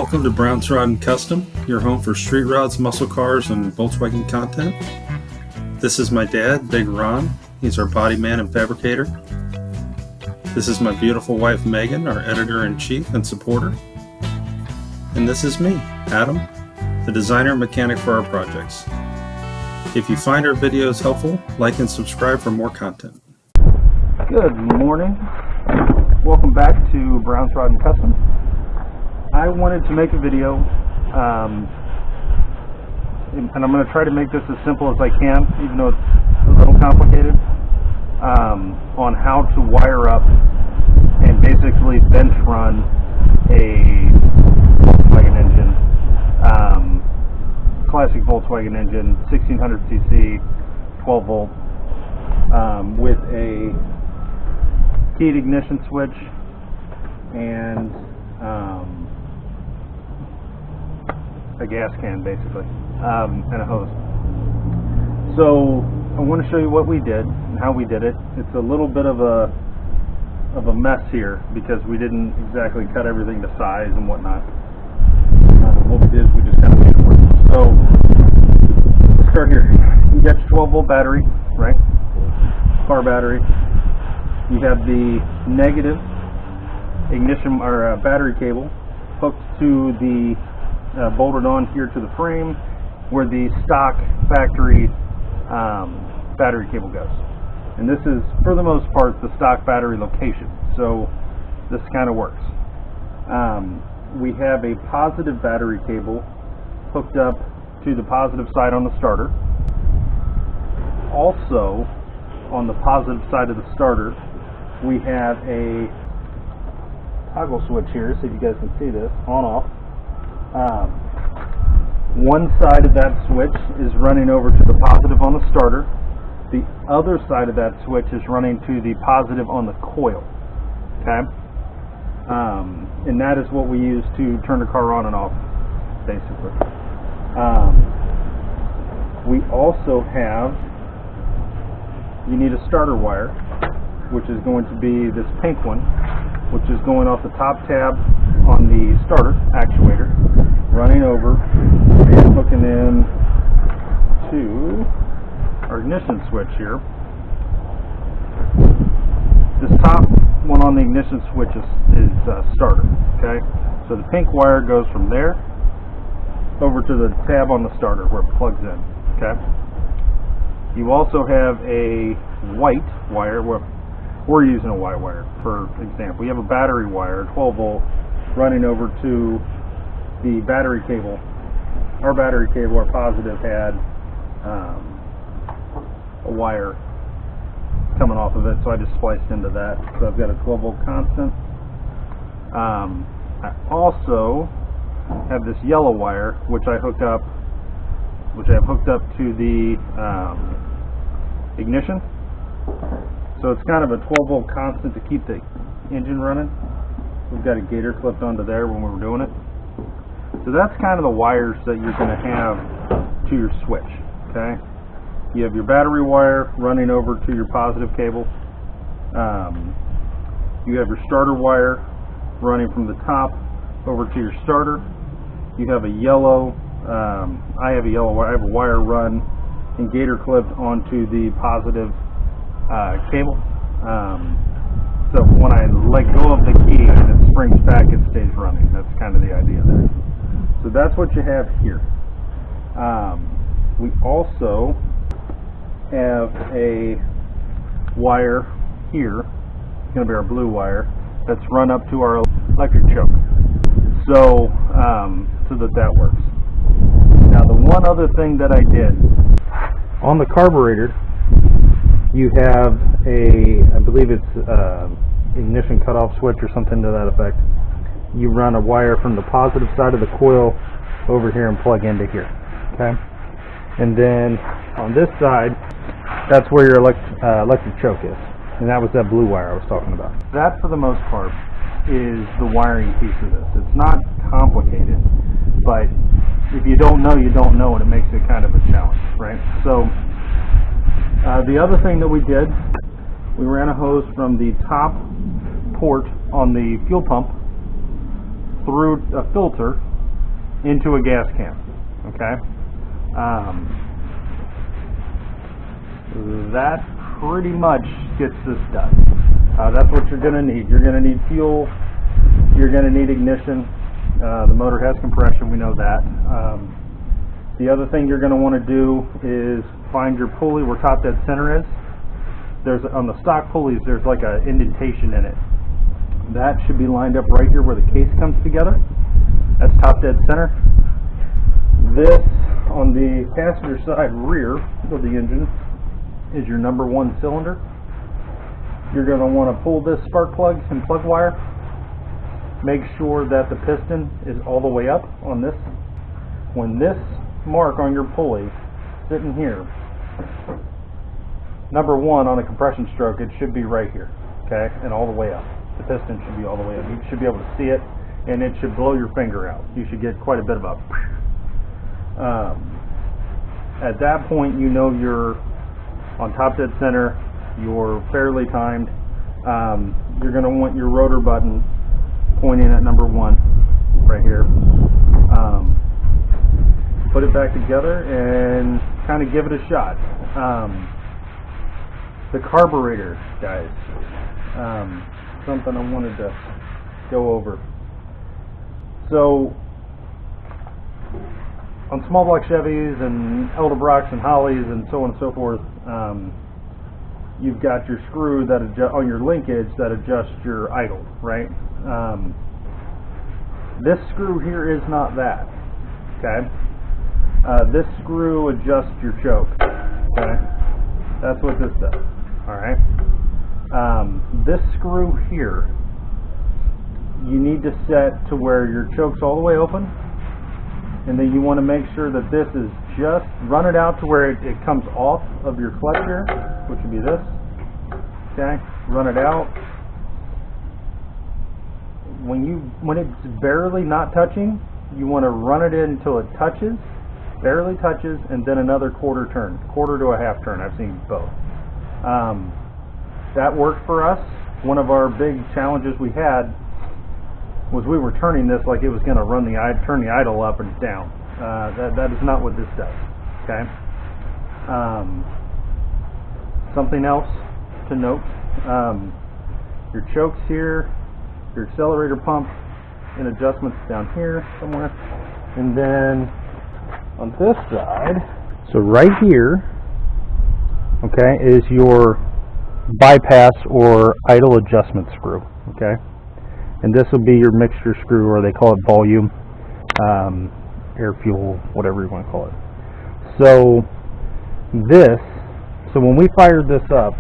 Welcome to Brown's Rod and Custom, your home for street rods, muscle cars, and Volkswagen content. This is my dad, Big Ron. He's our body man and fabricator. This is my beautiful wife, Megan, our editor-in-chief and supporter. And this is me, Adam, the designer and mechanic for our projects. If you find our videos helpful, like and subscribe for more content. Good morning. Welcome back to Brown's Rod and Custom. I wanted to make a video, and I'm going to try to make this as simple as I can, even though it's a little complicated, on how to wire up and basically bench run a Volkswagen engine, classic Volkswagen engine, 1600cc, 12 volt, with a keyed ignition switch and a gas can, basically, and a hose. So I want to show you what we did and how we did it. It's a little bit of a mess here because we didn't exactly cut everything to size and whatnot. What we did is we just kind of made it work. So let's start here. You got your 12 volt battery, right? Car battery. You have the negative ignition or battery cable hooked to the bolted on here to the frame where the stock factory battery cable goes. And this is, for the most part, the stock battery location. So this kind of works. We have a positive battery cable hooked up to the positive side on the starter. Also, on the positive side of the starter, we have a toggle switch here, so you guys can see this, on off. One side of that switch is running over to the positive on the starter. The other side of that switch is running to the positive on the coil. Okay? And that is what we use to turn the car on and off, basically. We also have, you need a starter wire, which is going to be this pink one, which is going off the top tab on the starter actuator, running over and hooking in to our ignition switch here. This top one on the ignition switch is starter, okay? So the pink wire goes from there over to the tab on the starter where it plugs in, okay? You also have a white wire. We're using a white wire, for example. You have a battery wire, 12 volt, running over to the battery cable. Our battery cable, our positive, had a wire coming off of it, so I just spliced into that. So I've got a 12 volt constant. I also have this yellow wire, which I have hooked up to the ignition. So it's kind of a 12 volt constant to keep the engine running. We've got a gator clipped onto there when we were doing it. So that's kind of the wires that you're going to have to your switch, okay? You have your battery wire running over to your positive cable. You have your starter wire running from the top over to your starter. You have a yellow, I have a yellow wire, I have a wire run and gator clipped onto the positive cable. So when I let go of the key and it springs back, it stays running. That's kind of the idea there. So that's what you have here. We also have a wire here. It's going to be our blue wire that's run up to our electric choke. So that works. Now the one other thing that I did on the carburetor, you have I believe it's ignition cutoff switch or something to that effect. You run a wire from the positive side of the coil over here and plug into here, okay? And then on this side, that's where your electric choke is, and that was that blue wire I was talking about. That, for the most part, is the wiring piece of this. It's not complicated, but if you don't know, you don't know, and it makes it kind of a challenge, right? So the other thing that we did, we ran a hose from the top port on the fuel pump through a filter into a gas can. Okay, that pretty much gets this done. That's what you're going to need. You're going to need fuel. You're going to need ignition. The motor has compression. We know that. The other thing you're going to want to do is find your pulley where top dead center is. There's on the stock pulleys. There's like an indentation in it. That should be lined up right here where the case comes together. That's top dead center. This on the passenger side rear of the engine is your number 1 cylinder. You're going to want to pull this spark plug and plug wire. Make sure that the piston is all the way up on this. When this mark on your pulley sitting here, number 1 on a compression stroke, it should be right here, okay, and all the way up. The piston should be all the way up. You should be able to see it, and it should blow your finger out. You should get quite a bit of a at that point, you know you're on top dead center, you're fairly timed. You're going to want your rotor button pointing at number 1 right here. Put it back together and kind of give it a shot. The carburetor, guys, something I wanted to go over. So on small block Chevys and Edelbrocks and Holleys and so on and so forth, you've got your screw that on your linkage that adjusts your idle, right? This screw here is not that, okay? This screw adjusts your choke, okay? That's what this does, all right? This screw here, you need to set to where your choke's all the way open, and then you want to make sure that this is just, run it out to where it comes off of your clutch here, which would be this, okay? Run it out. When it's barely not touching, you want to run it in until it touches, barely touches, and then another quarter turn, quarter to a half turn. I've seen both. That worked for us. One of our big challenges we had was we were turning this like it was going to turn the idle up and down. That is not what this does. Okay. Something else to note: your chokes here, your accelerator pump, and adjustments down here somewhere, and then on this side, so right here, okay, is your bypass or idle adjustment screw. Okay. And this will be your mixture screw, or they call it volume, air fuel, whatever you want to call it. So when we fired this up,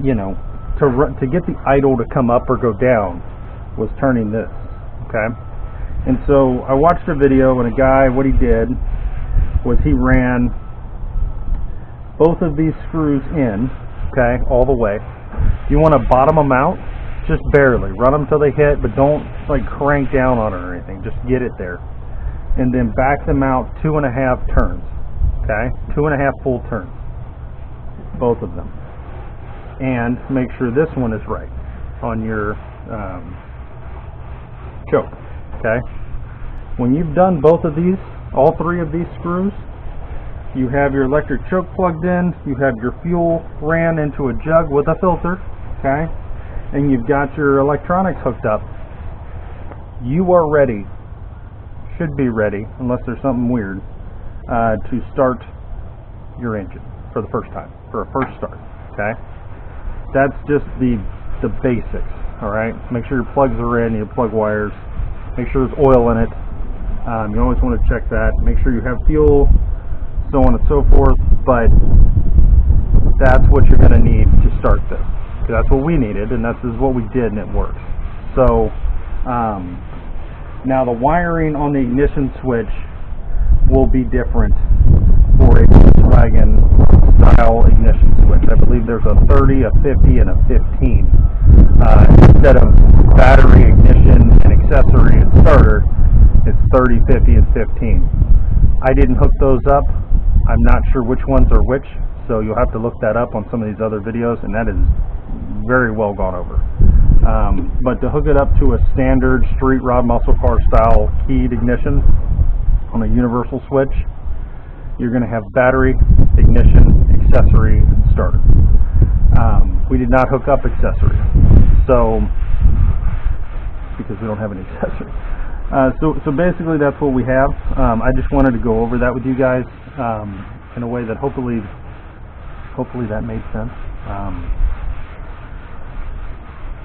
you know, to get the idle to come up or go down was turning this, okay? And so I watched a video, and a guy, what he did was he ran both of these screws in, okay, all the way. You want to bottom them out. Just barely. Run them till they hit, but don't like crank down on it or anything. Just get it there. And then back them out 2.5 turns. Okay? 2.5 full turns. Both of them. And make sure this one is right on your choke. Okay? When you've done both of these, all 3 of these screws, you have your electric choke plugged in, you have your fuel ran into a jug with a filter. Okay? And you've got your electronics hooked up, you are ready, should be ready, unless there's something weird, to start your engine for the first time, for a first start, okay? That's just the basics, all right? Make sure your plugs are in, your plug wires, make sure there's oil in it. You always want to check that. Make sure you have fuel, so on and so forth, but that's what you're going to need to start this. That's what we needed, and this is what we did, and it works. So now the wiring on the ignition switch will be different for a Volkswagen style ignition switch. I believe there's a 30, a 50, and a 15. Instead of battery, ignition, and accessory and starter, it's 30, 50, and 15. I didn't hook those up. I'm not sure which ones are which, so you'll have to look that up on some of these other videos, and that is very well gone over. But to hook it up to a standard street rod muscle car style keyed ignition on a universal switch, you're going to have battery, ignition, accessory, and starter. We did not hook up accessory, so because we don't have any accessory. So basically that's what we have. I just wanted to go over that with you guys in a way that hopefully that made sense.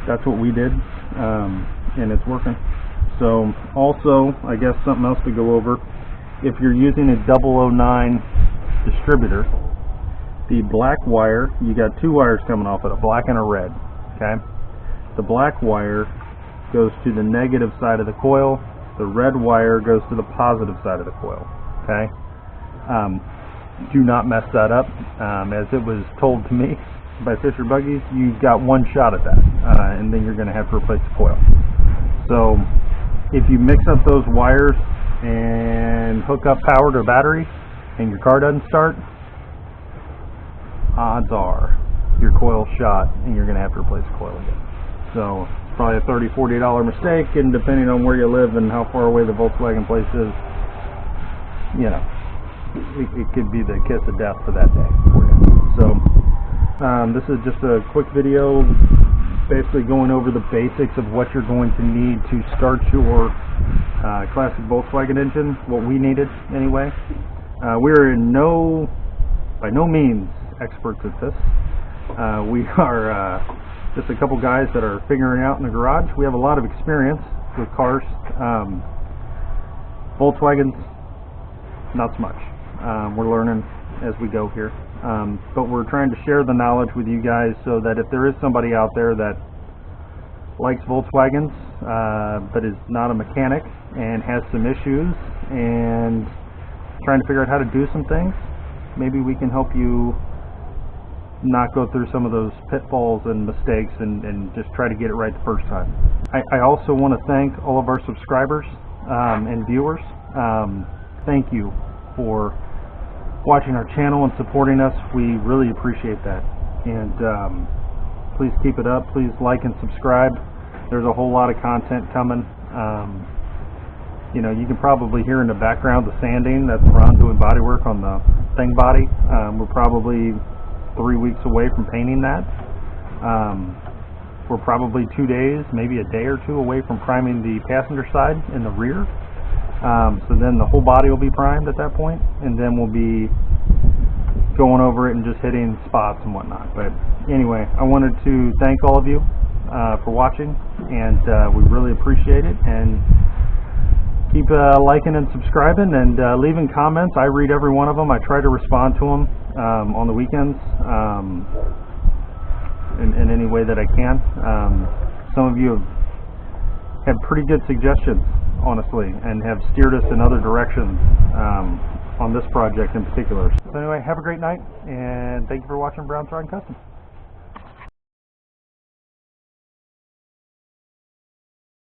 That's what we did, and it's working. So also, I guess something else to go over, if you're using a 009 distributor, the black wire, you got two wires coming off it, a black and a red, okay? The black wire goes to the negative side of the coil, the red wire goes to the positive side of the coil, okay? Do not mess that up. As it was told to me by Fisher Buggies, you've got one shot at that, and then you're going to have to replace the coil. So if you mix up those wires and hook up power to a battery and your car doesn't start, odds are your coil's shot and you're going to have to replace the coil again. So it's probably a $30, $40 mistake, and depending on where you live and how far away the Volkswagen place is, you know, it could be the kiss of death for that day for you. So this is just a quick video basically going over the basics of what you're going to need to start your classic Volkswagen engine, what we needed anyway. We're by no means experts at this. We are just a couple guys that are figuring out in the garage. We have a lot of experience with cars. Volkswagens, not so much. We're learning as we go here. But we're trying to share the knowledge with you guys so that if there is somebody out there that likes Volkswagens but is not a mechanic and has some issues and trying to figure out how to do some things, maybe we can help you not go through some of those pitfalls and mistakes and just try to get it right the first time. I also want to thank all of our subscribers and viewers. Thank you for watching our channel and supporting us. We really appreciate that, and please keep it up. Please like and subscribe. There's a whole lot of content coming. You know, you can probably hear in the background the sanding. That's Ron doing body work on the thing body. We're probably 3 weeks away from painting that. We're probably 2 days, maybe a day or two away from priming the passenger side in the rear. So then the whole body will be primed at that point, and then we'll be going over it and just hitting spots and whatnot. But anyway, I wanted to thank all of you for watching, and we really appreciate it. And keep liking and subscribing and leaving comments. I read every one of them. I try to respond to them on the weekends in any way that I can. Some of you have pretty good suggestions, honestly, and have steered us in other directions on this project in particular. So anyway, have a great night, and thank you for watching Brown's Rod Custom.